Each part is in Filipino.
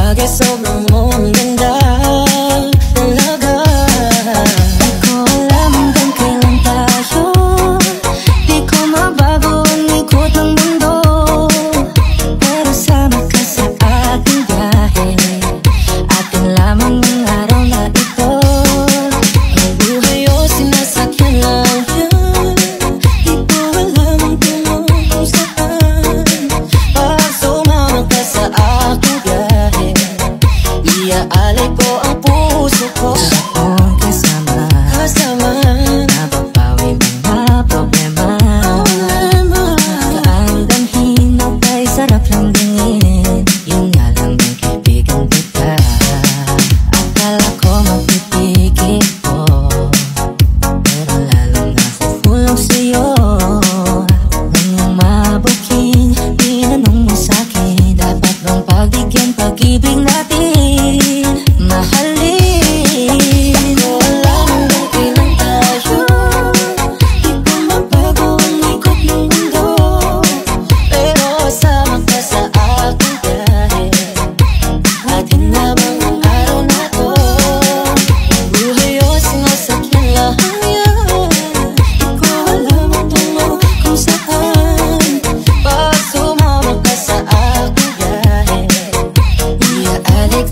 bagay sobrang mo ang ganda talaga. Di ko alam hanggang kailan tayo, di ko mabago ang ikot ng mundo, pero sama ka sa ating biyahe, atin lamang ang araw na ito. Ang buhay o sinasakyan lang yan, di ko alam ang tungo kung saan. Pag sumama ka sa aking biyahe, iaalay ko ang puso ko. Akong kasama, nababawi mga problema. Kaan damhin o kay sarap lang dingin, yun nga lang ang kaibigan kita. Akala ko magpipigil ko, pero lalong nakukulong sa'yo. Nang mabuking tinanong mo sa'kin, dapat bang pagbigyan pag-ibig natin, mahalin. Di ko alam hanggang kailan tayo, di ko mabago ang ikot ng mundo, pero sama ka sa aking biyahe, atin lamang ang araw na to. Buhay o sinasakyan lang yan, di ko alam ang tungo kung saan. Pag sumama ka sa aking biyahe, iaalay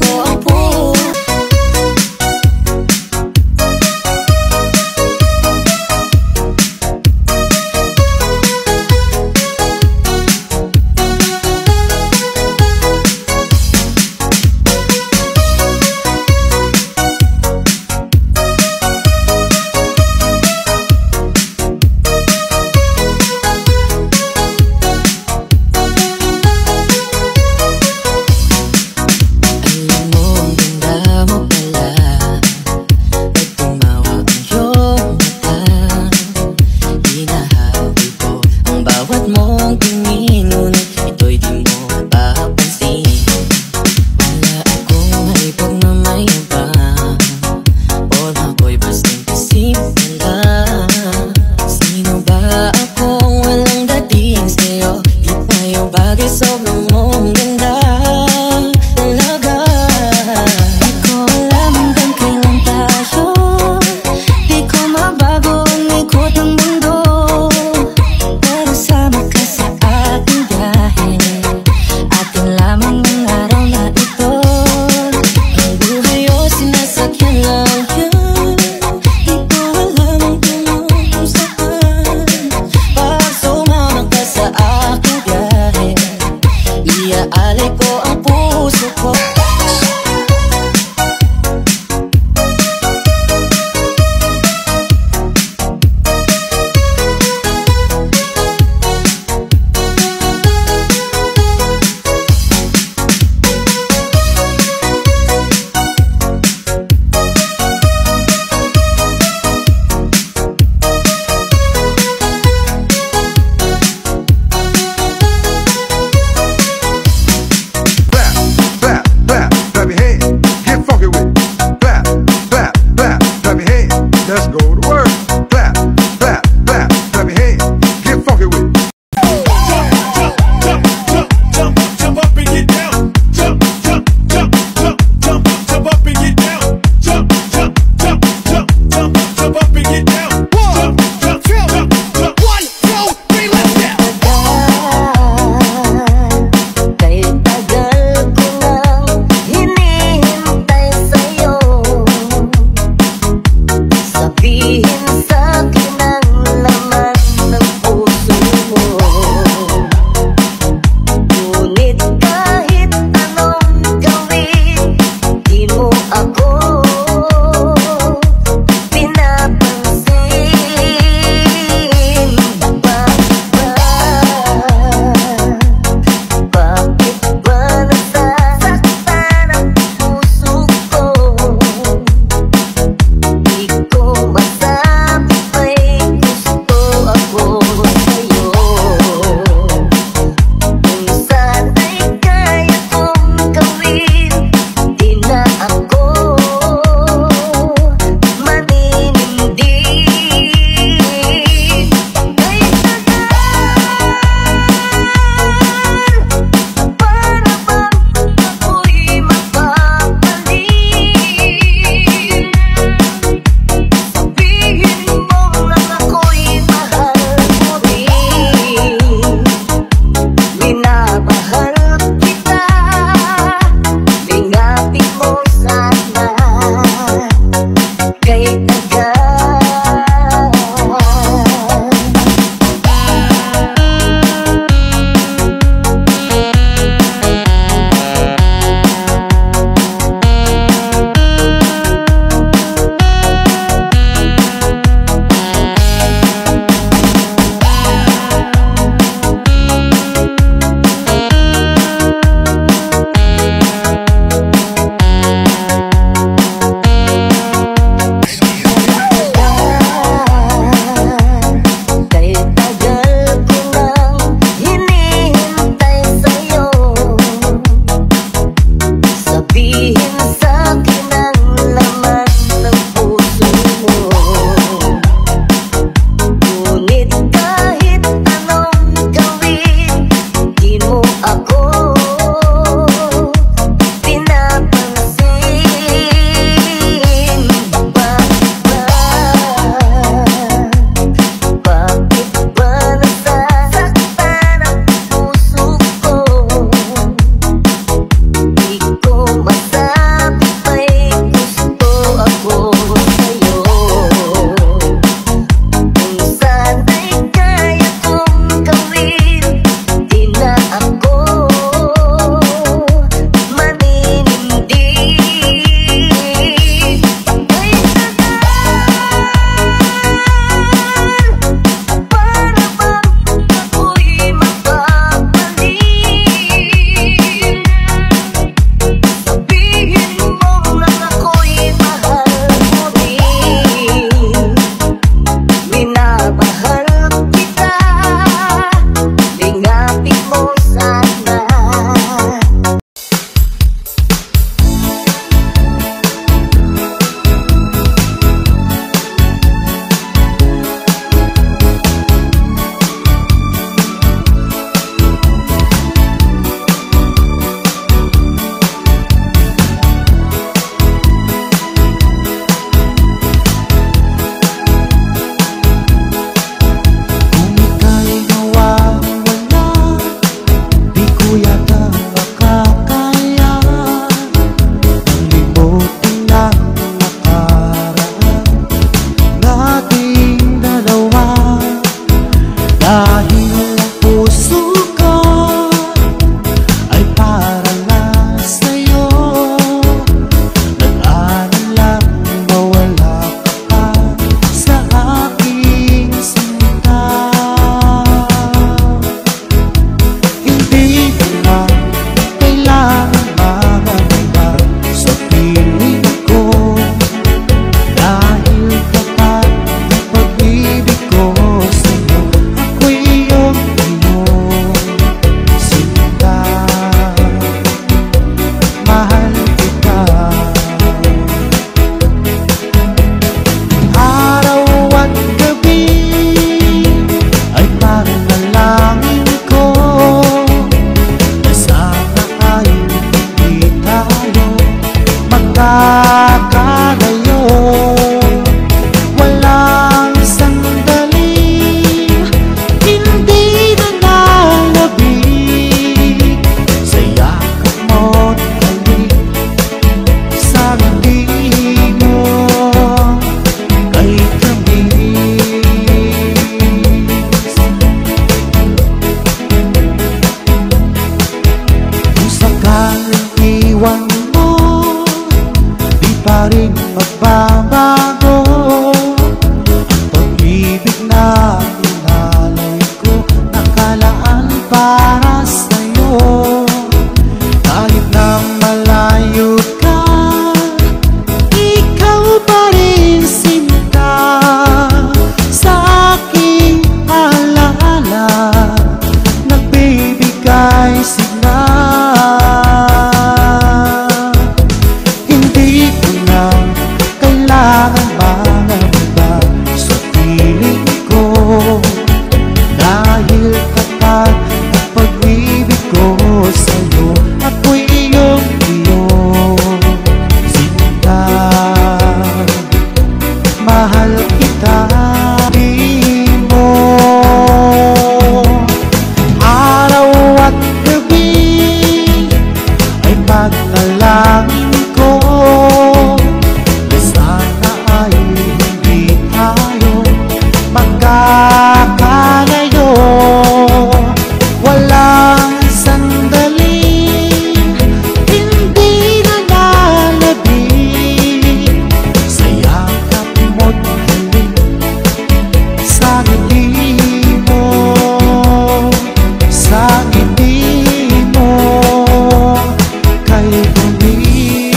Kay bumibig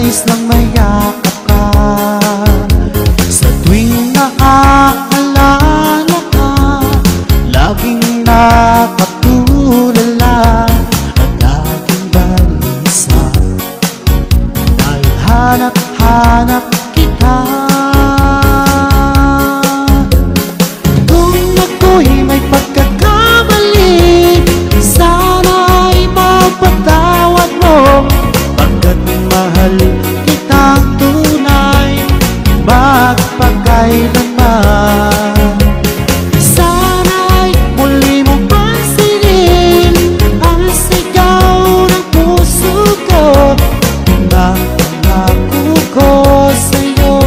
nais lang mayakap ka. Sa tuwing naaalala ka, laging nakatulala at laging balisa. Dahil hanap-hanap kita. Kung ako'y may pagkakamali, sana'y mapatawad mo. Pagkat mahal kitang tunay, magpakailanman. Sana'y muli mong pansinin ang sigaw ng puso ko. Nangako ko sa'yo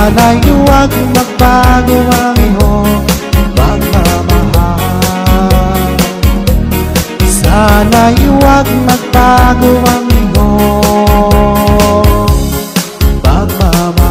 Sana'y huwag magbago ang iyong pagmamahal. Sana'y huwag magbago ang iyong pagmamahal.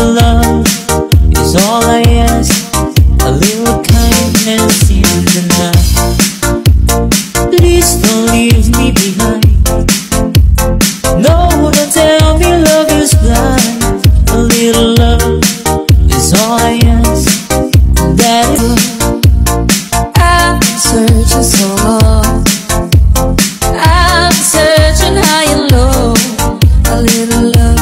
little love is all I ask. A little kindness in the night. Please don't leave me behind. No, don't tell me love is blind. A little love is all I ask. That is, I've been searching so long. I've been searching high and low. A little love.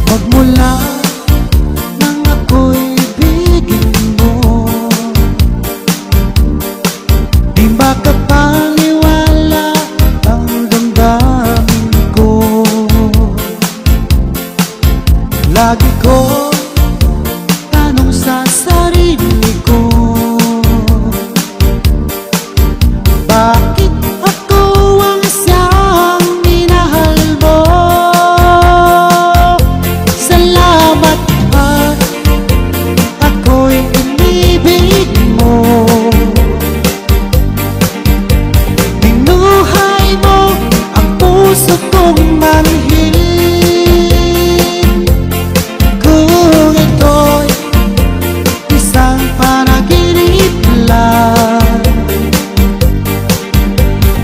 Magmula nang ako'y ibigin mo, di makapaniwala ang damdamin ko. Lagi ko tanong sa sarili ko, bakit ako ang siyang minahal mo? Salamat at ako'y inibig mo. Binuhay mo ang puso kong manhid. Kung ito'y isang panaginip lang,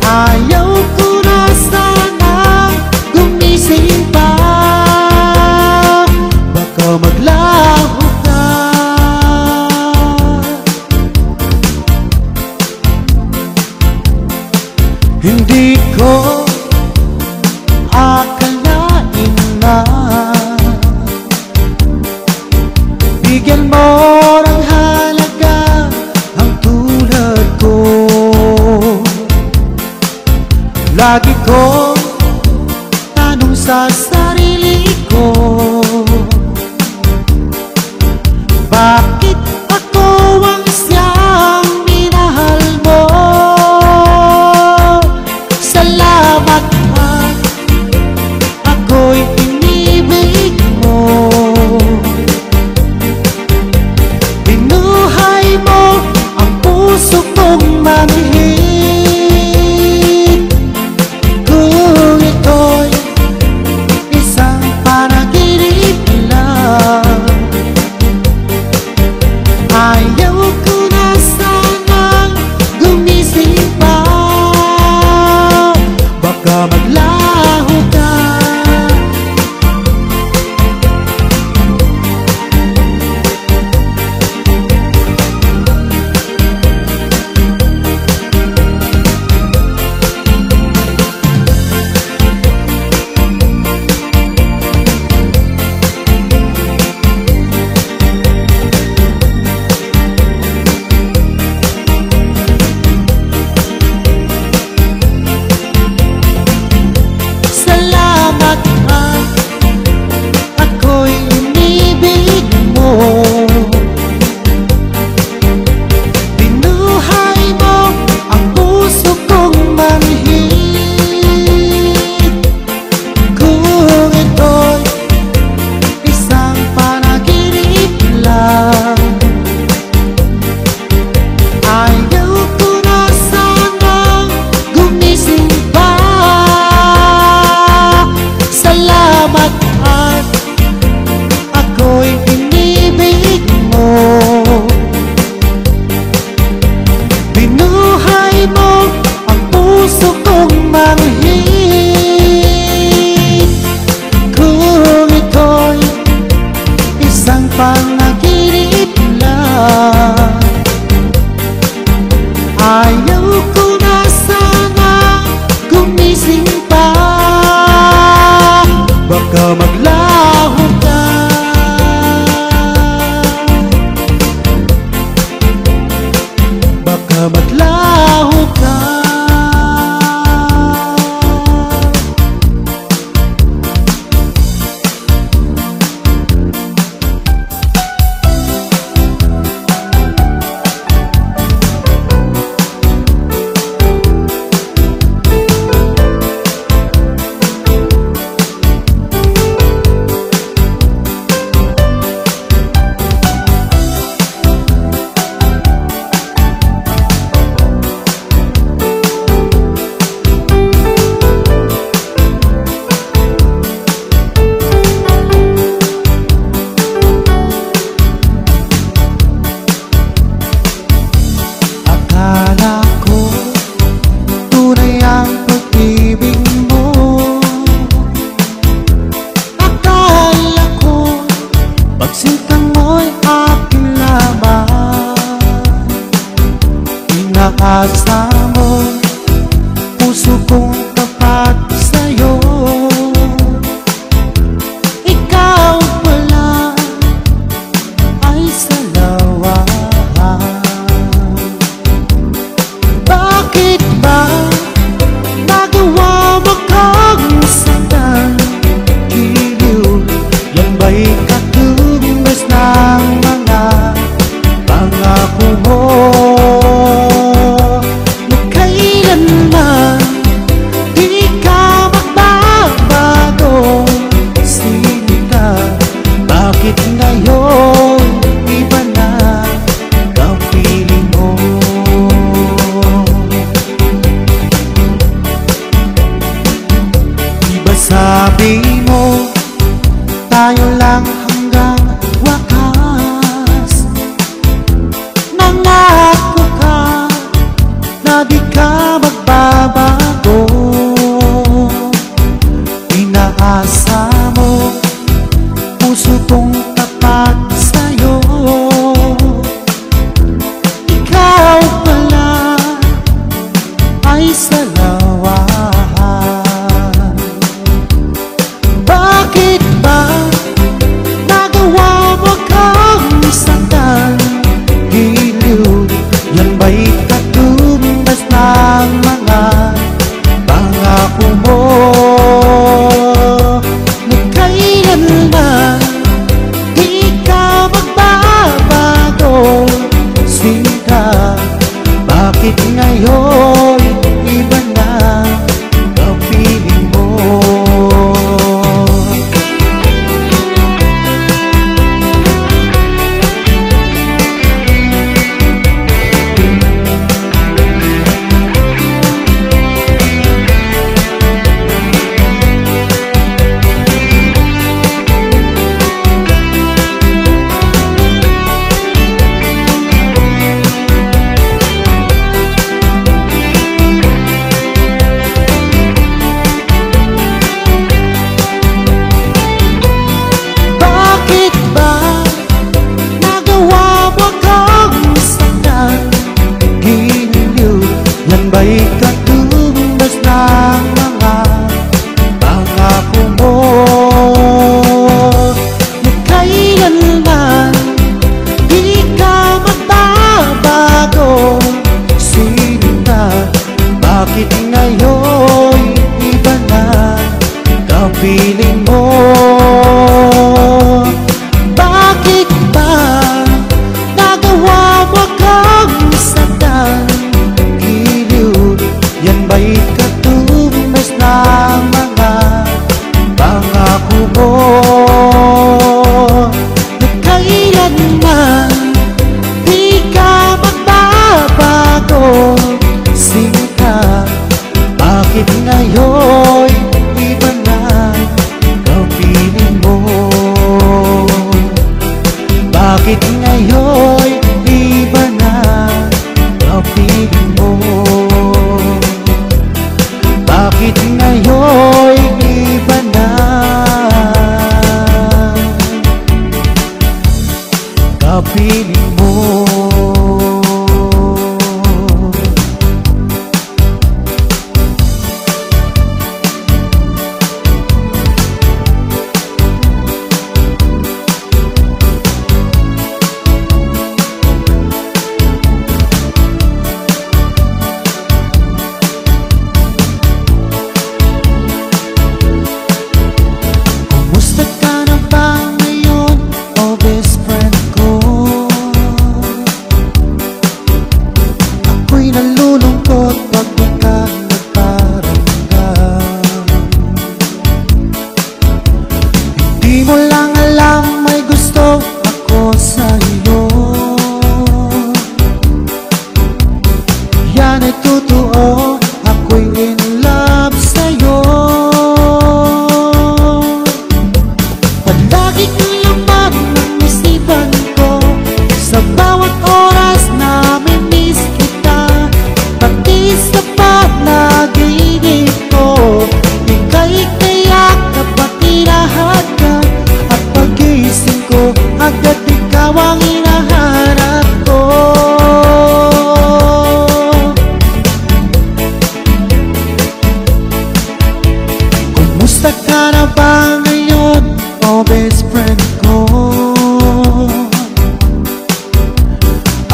ayaw ko na sanang gumising pa. Baka maglaho ka. Hindi ko akalain na bigyan mo ng halaga ang tulad ko. Lagi ko tanong sa sarili ko, bakit ako ang siyang minahal mo? Salamat at ako'y inibig mo. Binuhay mo ang puso kong manhid. Kung ito'y Ayaw ko na sana gumising pa, baka maglaho ka. Baka maglaho ka. Inaasa mo, puso kong tapat sa'yo. Ikaw pala ay salawahan. Bakit ba nagawa mo kang saktan? Giliw, yan ba'y katumbas ng mga pangako mo? Bakit ngayon iba na ang piling mo? Diba sabi mo tayo lang hanggang wakas? Nangako ka na di ka magbabago. Inaasa mo, puso kong tapat sa'yo. Ikaw pala ay salawahan. Bakit ba nagawa mo kang saktan? Giliw, yan ba'y katumbas ng mga pangako mo? Bakit ngayon iba na ang piling mo? Ba'y katumbas ng mga pangako mo? Na kailanman di ka magbabago. Sinta, bakit ngayon iba na ang piling mo? Bakit ba nagawa mo kang saktan? Yan ba'y katumbas ng mga pangako mo? Na kailanman di ka magbabago. Sinta, bakit ngayon iba na ang piling mo? Bakit ngayon iba na ang piling mo? Bakit ngayon iba na kapiling mo? nalulungkot pag di ka nagparamdam. Hindi mo lang alam may gusto ako sa'yo. Yan ay totoo, ako'y in love sa'yo. Palagi kang laman ng isipan ko, sa bawat oras na miss kita. Pati sa panaginip ko, ika'y kayakap at hinahagan. At pag-isip ko, agad ikaw ang hinahanap ko. Kumusta ka na ba ngayon, oh best friend ko?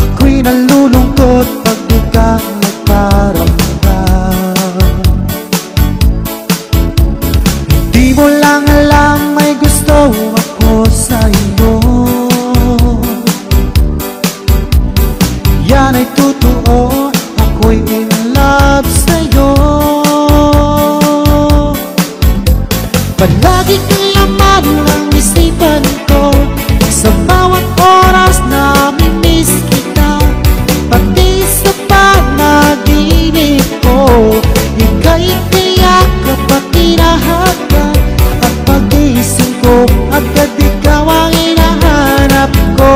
Ako'y nalulungkot pag di ka nagparamdam. Hindi mo lang alam may gusto ako sa'yo. Yan ay totoo, ako'y in love sa'yo. Palagi kang laman ng isipan ko, sa bawat oras na miss kita. Pati sa panaginip ko, ika'y kayakap at hinahagan. At pag-isip ko, agad ikaw ang hinahanap ko.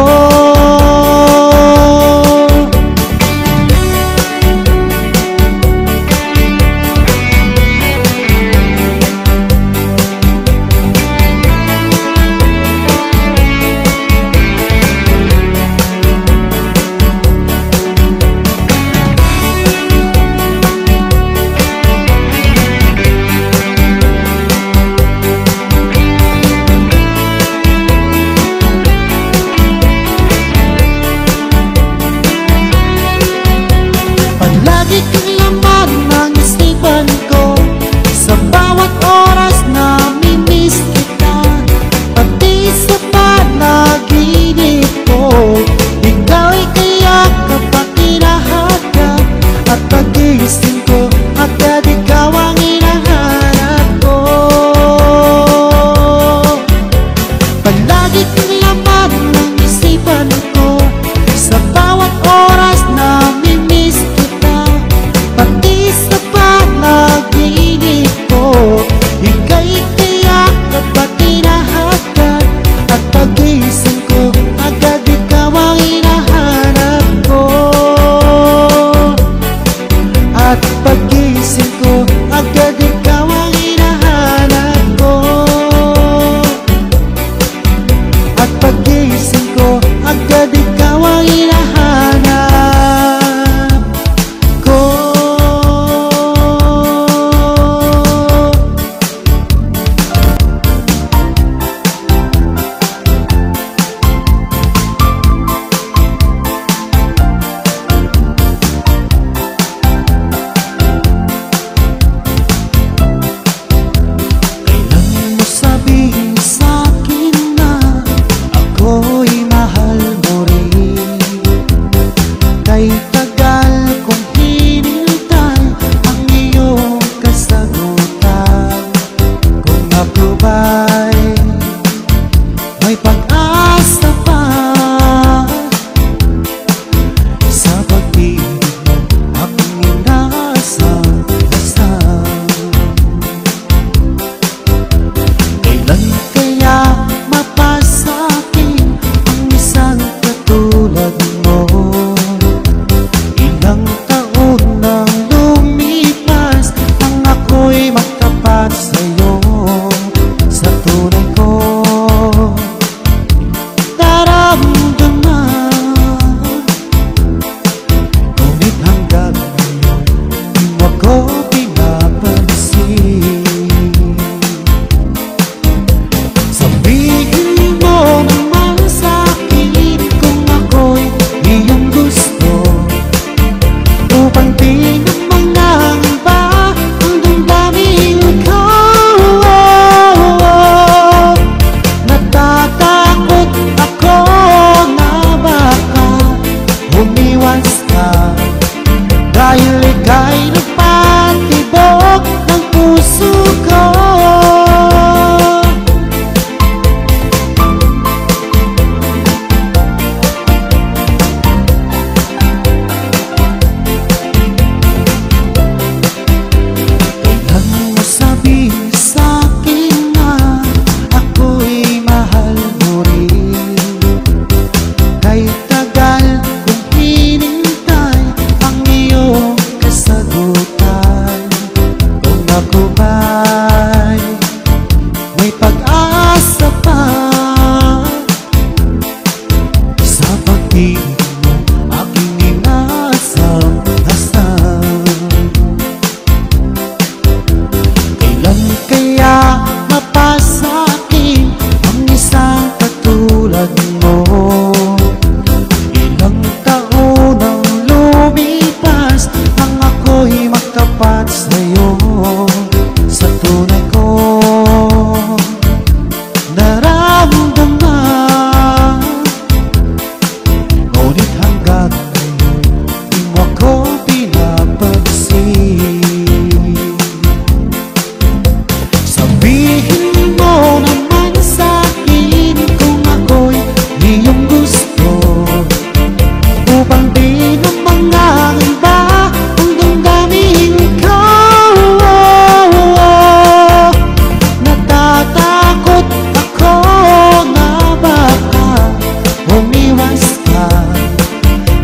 dahil ika'y nagpatibok ng puso ko.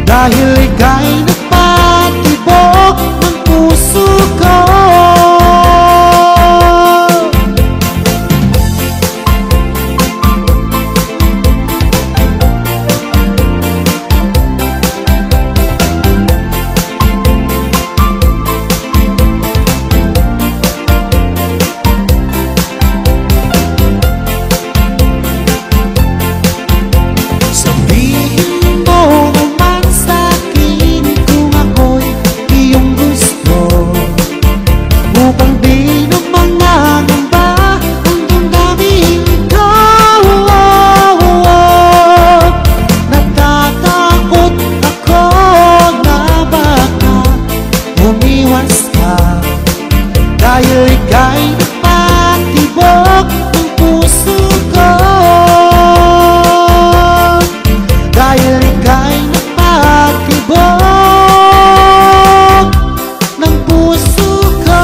Dahil ika'y nagpatibok ng puso ko. Dahil ika'y nagpatibok ng puso ko. Dahil ika'y nagpatibok ng puso ko.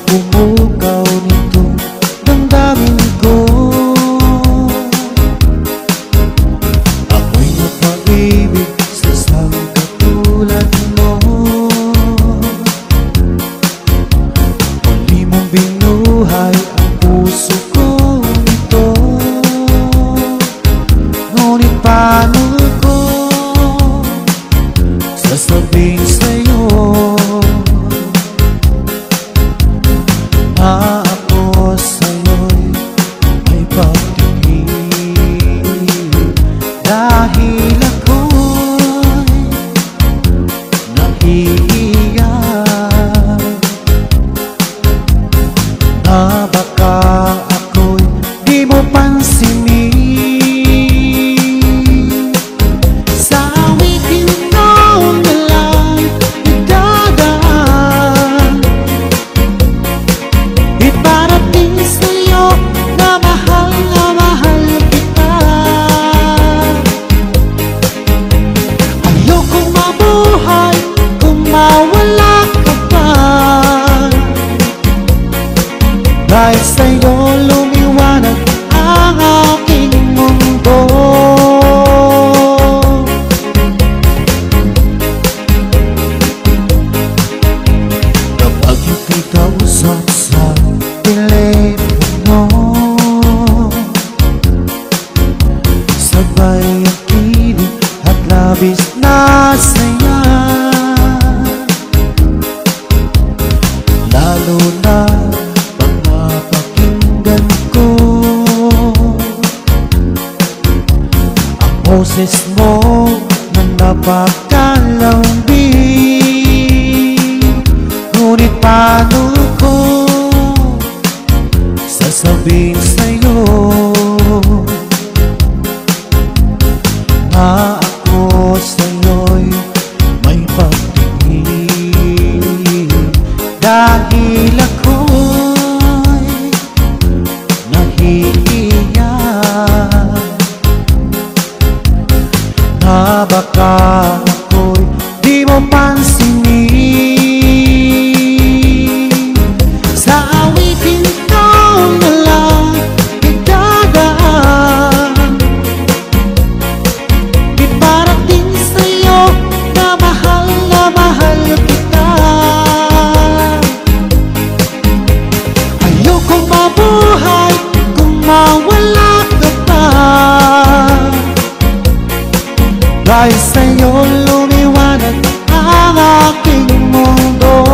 Pumukaw nito damdamin ko. Ako'y napag-ibig sa isang katulad mo. Muli mong binuhay ang puso ko nito. Ngunit paano ko sasabihin sa'yo ako sa'yo'y may pagtingin? Dahil ako'y nahihiyak na baka ako'y di mo pansinin. Sa awitin ko na lang idadaan, iparating sa'yo na mahal kita. Ayokong mabuhay kung mawala ka pa. Dahil sa'yo lumiwanag ang aking mundo. Kapag ika'y kausap sa telepono, sabay ang kilig at labis na saya. lalo na pag mapakinggan ko ang boses mo na napakalambing. Ngunit paano ko sasabihin sa'yo na ako sa'yo'y may pagtingin, dahil ako'y nahihiyan na baka ako'y di mo pansinin. Sa awitin ko na lang idadaan, iparating sa'yo na mahal kita. Ayokong mabuhay kung mawala ka pa, dahil sa'yo lumiwanag ang aking mundo.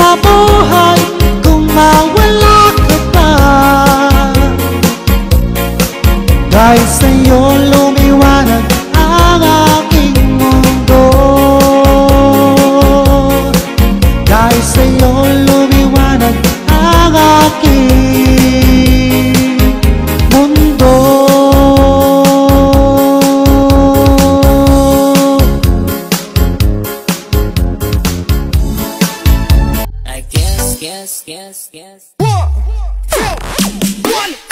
Mabuhay kung mawala ka pa, dahil sa'yo lumiwanag ang aking mundo. Dahil sa'yo lumiwanag ang aking mundo. Guess. 1, 2, 1